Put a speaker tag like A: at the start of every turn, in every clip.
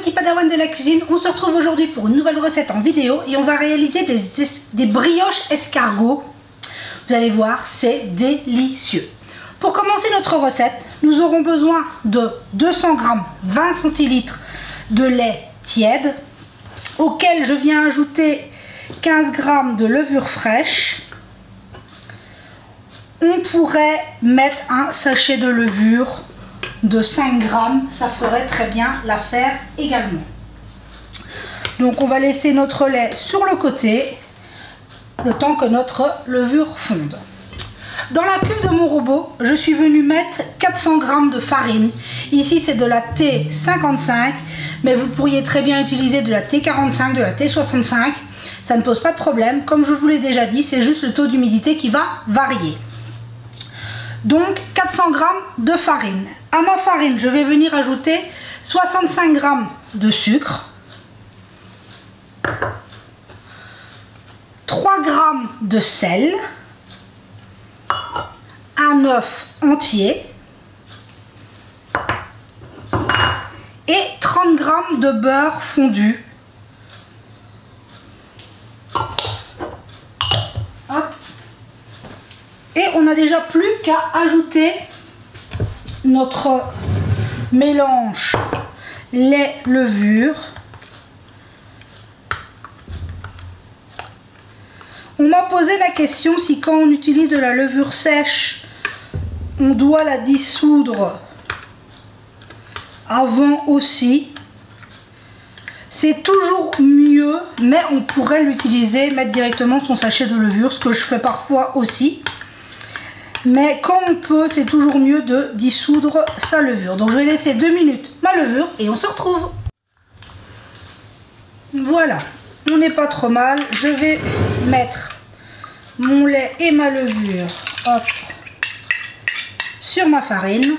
A: petits padawans de la cuisine, on se retrouve aujourd'hui pour une nouvelle recette en vidéo et on va réaliser des brioches escargots. Vous allez voir, c'est délicieux. Pour commencer notre recette, nous aurons besoin de 200 g, 20 centilitres de lait tiède, auquel je viens ajouter 15 g de levure fraîche. On pourrait mettre un sachet de levure de 5 g, ça ferait très bien l'affaire également. Donc on va laisser notre lait sur le côté, le temps que notre levure fonde. Dans la cuve de mon robot, je suis venue mettre 400 g de farine. Ici c'est de la T55, mais vous pourriez très bien utiliser de la T45, de la T65. Ça ne pose pas de problème. Comme je vous l'ai déjà dit, c'est juste le taux d'humidité qui va varier. Donc 400 g de farine. À ma farine, je vais venir ajouter 65 g de sucre, 3 g de sel, un œuf entier et 30 g de beurre fondu. Hop. Et on n'a déjà plus qu'à ajouter notre mélange lait-levure. On m'a posé la question si quand on utilise de la levure sèche, on doit la dissoudre avant aussi. C'est toujours mieux, mais on pourrait l'utiliser, mettre directement son sachet de levure, ce que je fais parfois aussi. Mais quand on peut, c'est toujours mieux de dissoudre sa levure. Donc je vais laisser 2 minutes ma levure et on se retrouve. Voilà, on n'est pas trop mal. Je vais mettre mon lait et ma levure, hop, sur ma farine.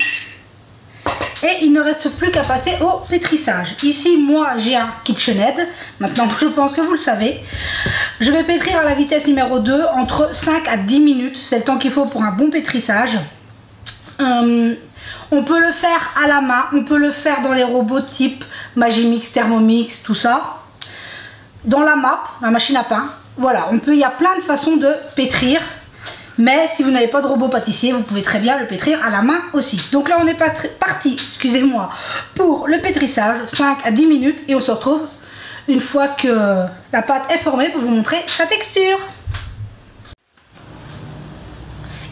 A: Et il ne reste plus qu'à passer au pétrissage. Ici, moi, j'ai un KitchenAid. Maintenant, je pense que vous le savez. Je vais pétrir à la vitesse numéro 2 entre 5 à 10 minutes. C'est le temps qu'il faut pour un bon pétrissage. On peut le faire à la main. On peut le faire dans les robots type Magimix, Thermomix, tout ça. Dans la MAP, la machine à pain. Voilà, il y a plein de façons de pétrir. Mais si vous n'avez pas de robot pâtissier, vous pouvez très bien le pétrir à la main aussi. Donc là, on est parti, excusez-moi, pour le pétrissage, 5 à 10 minutes. Et on se retrouve une fois que la pâte est formée pour vous montrer sa texture.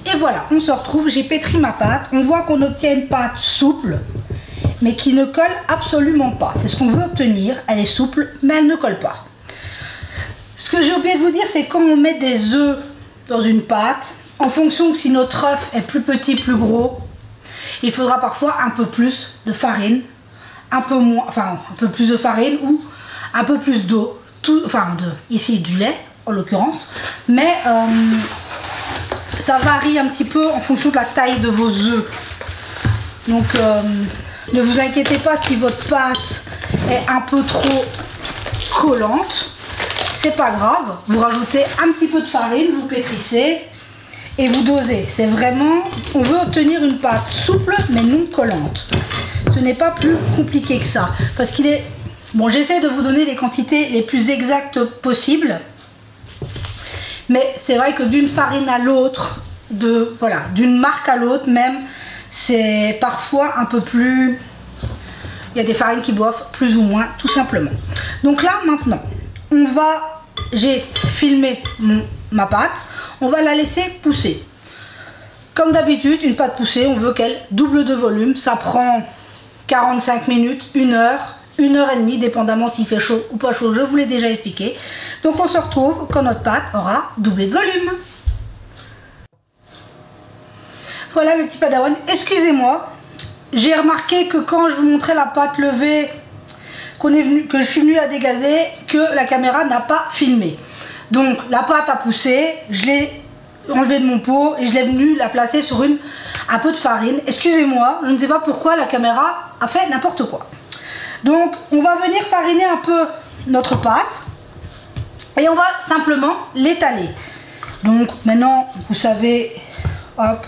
A: Et voilà, on se retrouve, j'ai pétri ma pâte. On voit qu'on obtient une pâte souple, mais qui ne colle absolument pas. C'est ce qu'on veut obtenir. Elle est souple, mais elle ne colle pas. Ce que j'ai oublié de vous dire, c'est quand on met des œufs dans une pâte, en fonction de si notre œuf est plus petit, plus gros, il faudra parfois un peu plus de farine, un peu moins, enfin un peu plus de farine ou un peu plus d'eau, ici du lait en l'occurrence, mais ça varie un petit peu en fonction de la taille de vos œufs. Donc ne vous inquiétez pas si votre pâte est un peu trop collante. C'est pas grave, vous rajoutez un petit peu de farine, vous pétrissez et vous dosez. C'est vraiment, on veut obtenir une pâte souple mais non collante. Ce n'est pas plus compliqué que ça. Parce qu'il est, bon, j'essaie de vous donner les quantités les plus exactes possibles. Mais c'est vrai que d'une farine à l'autre, d'une marque à l'autre même, c'est parfois un peu plus... Il y a des farines qui boivent plus ou moins, tout simplement. Donc là, maintenant... j'ai filmé ma pâte, on va la laisser pousser. Comme d'habitude, une pâte poussée, on veut qu'elle double de volume. Ça prend 45 minutes, 1 heure, 1 heure et demie, dépendamment s'il fait chaud ou pas chaud, je vous l'ai déjà expliqué. Donc on se retrouve quand notre pâte aura doublé de volume. Voilà mes petits padawans, excusez-moi, j'ai remarqué que quand je vous montrais la pâte levée, que je suis venue la dégazer, que la caméra n'a pas filmé. Donc la pâte a poussé, je l'ai enlevée de mon pot et je l'ai venue la placer sur un peu de farine. Excusez-moi, je ne sais pas pourquoi la caméra a fait n'importe quoi. Donc on va venir fariner un peu notre pâte et on va simplement l'étaler. Donc maintenant, vous savez, hop,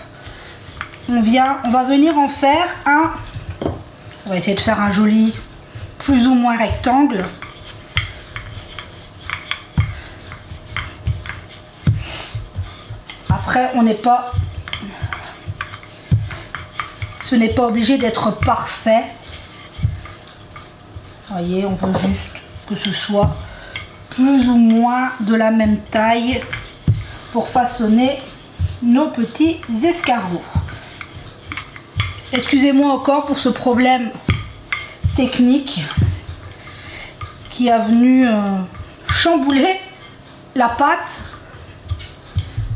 A: on va venir en faire on va essayer de faire un joli plus ou moins rectangle. Après, ce n'est pas obligé d'être parfait. Vous voyez, on veut juste que ce soit plus ou moins de la même taille pour façonner nos petits escargots. Excusez-moi encore pour ce problème technique qui a venu chambouler la pâte.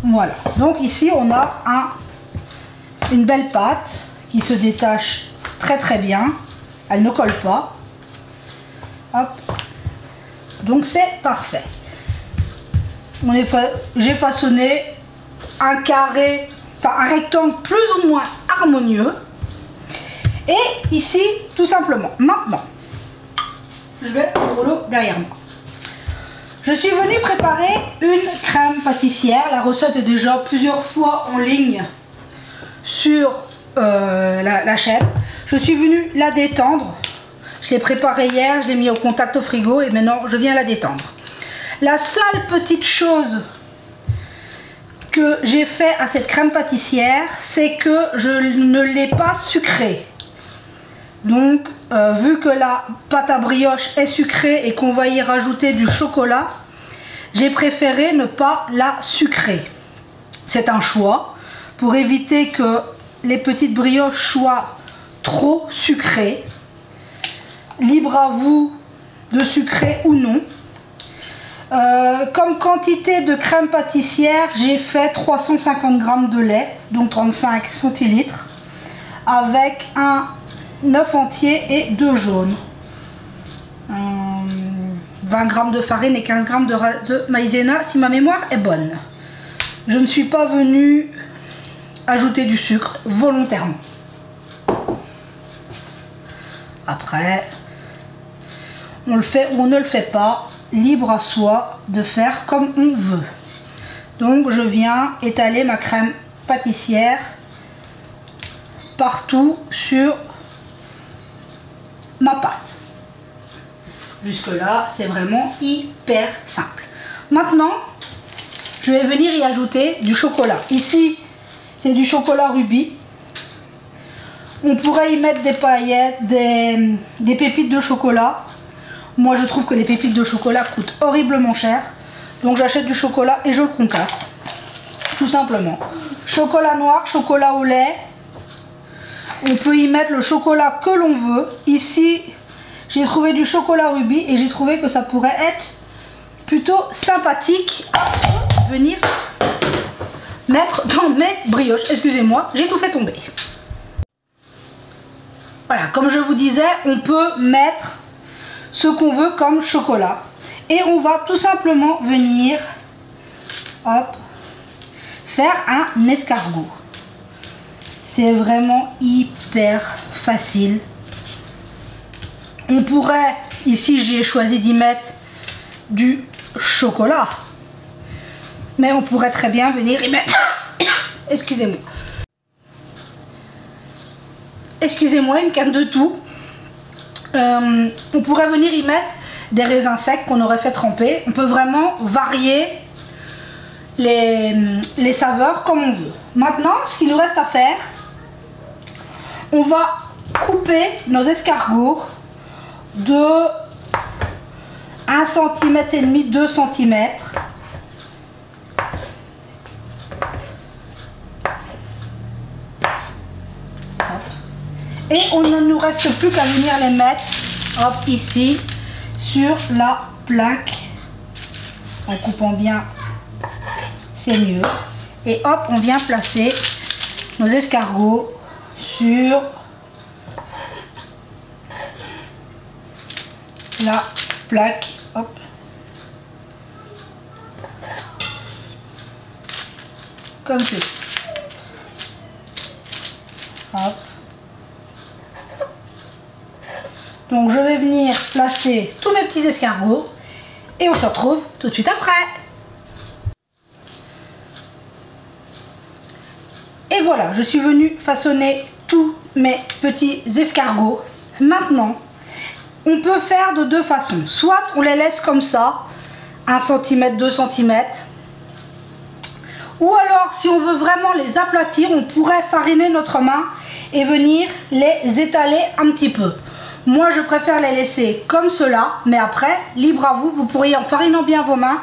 A: Voilà, donc ici on a une belle pâte qui se détache très très bien, elle ne colle pas. Hop. Donc c'est parfait. J'ai façonné un carré, enfin un rectangle plus ou moins harmonieux. Et ici, tout simplement, maintenant, je vais au rouleau derrière moi. Je suis venue préparer une crème pâtissière. La recette est déjà plusieurs fois en ligne sur la chaîne. Je suis venue la détendre. Je l'ai préparée hier, je l'ai mis au contact au frigo et maintenant je viens la détendre. La seule petite chose que j'ai fait à cette crème pâtissière, c'est que je ne l'ai pas sucrée. Donc, vu que la pâte à brioche est sucrée et qu'on va y rajouter du chocolat, j'ai préféré ne pas la sucrer. C'est un choix pour éviter que les petites brioches soient trop sucrées. Libre à vous de sucrer ou non. Comme quantité de crème pâtissière, j'ai fait 350 g de lait, donc 35 centilitres, avec un 9 entier et 2 jaunes. 20 g de farine et 15 g de maïzena si ma mémoire est bonne. Je ne suis pas venue ajouter du sucre volontairement. Après, on le fait ou on ne le fait pas, libre à soi de faire comme on veut. Donc je viens étaler ma crème pâtissière partout sur ma pâte. Jusque là, c'est vraiment hyper simple. Maintenant, je vais venir y ajouter du chocolat. Ici, c'est du chocolat rubis. On pourrait y mettre des paillettes, des pépites de chocolat. Moi, je trouve que les pépites de chocolat coûtent horriblement cher. Donc, j'achète du chocolat et je le concasse. Tout simplement. Chocolat noir, chocolat au lait. On peut y mettre le chocolat que l'on veut. Ici, j'ai trouvé du chocolat rubis et j'ai trouvé que ça pourrait être plutôt sympathique à venir mettre dans mes brioches. Excusez-moi, j'ai tout fait tomber. Voilà, comme je vous disais, on peut mettre ce qu'on veut comme chocolat. Et on va tout simplement venir, hop, faire un escargot. C'est vraiment hyper facile. On pourrait, ici j'ai choisi d'y mettre du chocolat. Mais on pourrait très bien venir y mettre, excusez-moi. Excusez-moi, une canne de tout. On pourrait venir y mettre des raisins secs qu'on aurait fait tremper. On peut vraiment varier les saveurs comme on veut. Maintenant, ce qu'il nous reste à faire, on va couper nos escargots de 1,5 cm, 2 cm. Et on ne nous reste plus qu'à venir les mettre, hop, ici, sur la plaque. En coupant bien, c'est mieux. Et hop, on vient placer nos escargots sur la plaque. Hop. Comme ceci. Hop. Donc je vais venir placer tous mes petits escargots et on se retrouve tout de suite après. Et voilà, je suis venue façonner tous mes petits escargots. Maintenant, on peut faire de deux façons. Soit on les laisse comme ça, 1 cm, 2 cm. Ou alors, si on veut vraiment les aplatir, on pourrait fariner notre main et venir les étaler un petit peu. Moi, je préfère les laisser comme cela, mais après, libre à vous, vous pourriez, en farinant bien vos mains,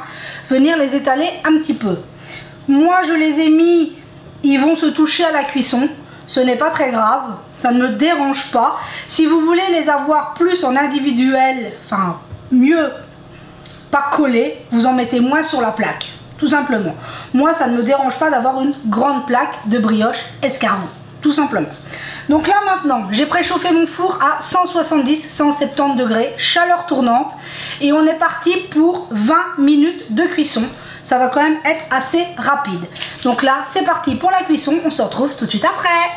A: venir les étaler un petit peu. Moi, je les ai mis, ils vont se toucher à la cuisson. Ce n'est pas très grave, ça ne me dérange pas. Si vous voulez les avoir plus en individuel, enfin, mieux, pas collés, vous en mettez moins sur la plaque. Tout simplement. Moi, ça ne me dérange pas d'avoir une grande plaque de brioche escargot. Tout simplement. Donc là, maintenant, j'ai préchauffé mon four à 170-170 degrés, chaleur tournante. Et on est parti pour 20 minutes de cuisson. Ça va quand même être assez rapide. Donc là, c'est parti pour la cuisson. On se retrouve tout de suite après.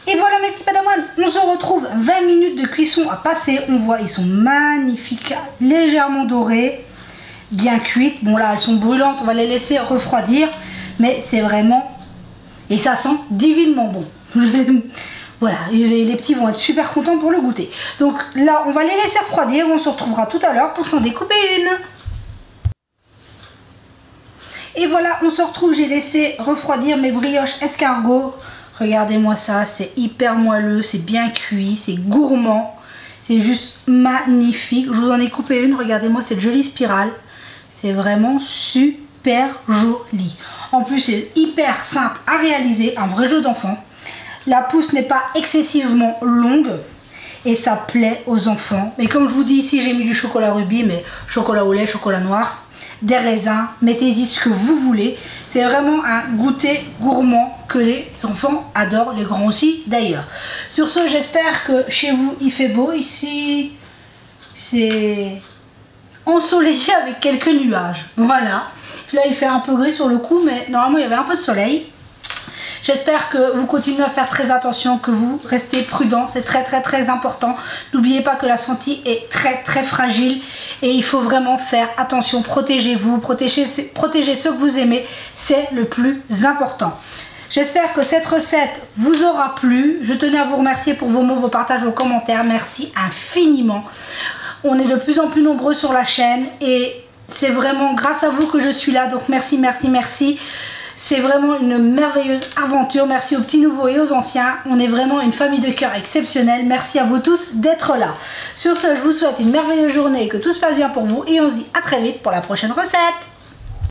A: Et voilà mes petits padawans, on se retrouve 20 minutes de cuisson à passer. On voit, ils sont magnifiques, légèrement dorés. Bien cuites, bon là elles sont brûlantes, on va les laisser refroidir, mais c'est vraiment, et ça sent divinement bon. Voilà, les petits vont être super contents pour le goûter. Donc là on va les laisser refroidir, on se retrouvera tout à l'heure pour s'en découper une. Et voilà, on se retrouve, j'ai laissé refroidir mes brioches escargots. Regardez-moi ça, c'est hyper moelleux, c'est bien cuit, c'est gourmand, c'est juste magnifique. Je vous en ai coupé une, regardez-moi cette jolie spirale. C'est vraiment super joli. En plus, c'est hyper simple à réaliser, un vrai jeu d'enfant. La pousse n'est pas excessivement longue et ça plaît aux enfants. Mais comme je vous dis ici, j'ai mis du chocolat rubis, mais chocolat au lait, chocolat noir, des raisins, mettez-y ce que vous voulez. C'est vraiment un goûter gourmand que les enfants adorent, les grands aussi d'ailleurs. Sur ce, j'espère que chez vous, il fait beau. Ici, c'est ensoleillé avec quelques nuages. Voilà. Là, il fait un peu gris sur le coup, mais normalement, il y avait un peu de soleil. J'espère que vous continuez à faire très attention, que vous restez prudent. C'est très important. N'oubliez pas que la santé est très fragile et il faut vraiment faire attention. Protégez-vous, protégez ceux que vous aimez. C'est le plus important. J'espère que cette recette vous aura plu. Je tenais à vous remercier pour vos mots, vos partages, vos commentaires. Merci infiniment. On est de plus en plus nombreux sur la chaîne et c'est vraiment grâce à vous que je suis là. Donc merci. C'est vraiment une merveilleuse aventure. Merci aux petits nouveaux et aux anciens. On est vraiment une famille de cœur exceptionnelle. Merci à vous tous d'être là. Sur ce, je vous souhaite une merveilleuse journée et que tout se passe bien pour vous. Et on se dit à très vite pour la prochaine recette.